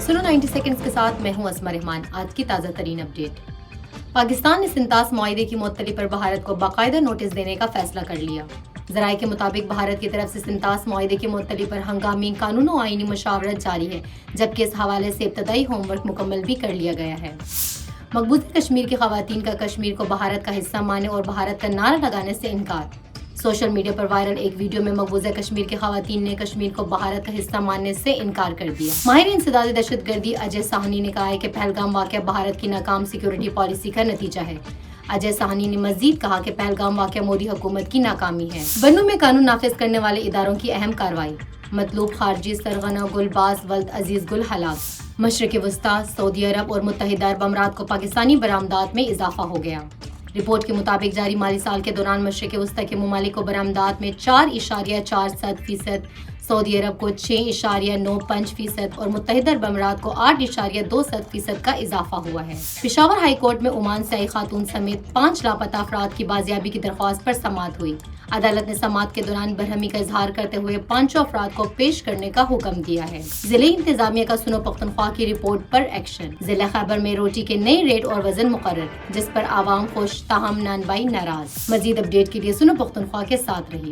सुनो 90 सेकंड्स के साथ मैं हूं असमा रहमान। आज की ताज़ा तरीन अपडेट। पाकिस्तान ने सिंतास मुआहदे की मुअत्तली पर भारत को बाकायदा नोटिस देने का फैसला कर लिया। ज़राए के मुताबिक भारत की तरफ से सिंतास मुआहदे की मुअत्तली पर हंगामी कानून और आईनी मुशावरत जारी है, जबकि इस हवाले से इब्तदाई होमवर्क मुकम्मल भी कर लिया गया है। मकबूजा कश्मीर की खवातीन का कश्मीर को भारत का हिस्सा मानने और भारत का नारा लगाने से इनकार। सोशल मीडिया पर वायरल एक वीडियो में मकबूजा कश्मीर की खवातीन ने कश्मीर को भारत का हिस्सा मानने से इनकार कर दिया। माहिर इंसदादी दहशतगर्दी अजय साहनी ने कहा है कि पहलगाम वाक़या भारत की नाकाम सिक्योरिटी पॉलिसी का नतीजा है। अजय साहनी ने मजीद कहा कि पहलगाम वाक़या मोदी हुकूमत की नाकामी है। बन्नू में कानून नाफिज करने वाले इदारों की अहम कार्रवाई। मतलूब खारजी सरगना गुलबाज वल्द अजीज गुल हलाक। मशरक़ वस्ता, सऊदी अरब और मुत्तहिदा अरब अमारात को पाकिस्तानी बरामदात में इजाफा हो गया। रिपोर्ट के मुताबिक जारी माली साल के दौरान मशरक़ वस्ता के ममालिक को बरामदात में 4.47%, सऊदी अरब को 6.95% और मुत्तहिदा अरब अमारात को 8.2% का इजाफा हुआ है। पेशावर हाई कोर्ट में ओमान से आई खातून समेत 5 लापता अफराद की बाजियाबी की दरख्वास्त पर समाअत हुई। अदालत ने समाअत के दौरान बरहमी का इजहार करते हुए 5 अफराद को पेश करने का हुक्म दिया है। जिले इंतजामिया का सुनो पख्तनख्वा की रिपोर्ट पर एक्शन। जिला खैबर में रोटी के नए रेट और वजन मुकर्रर, जिस पर आवाम खुश ताहम नानबाई नाराज। मजीद अपडेट के लिए सुनो पख्तनख्वा के साथ रहिए।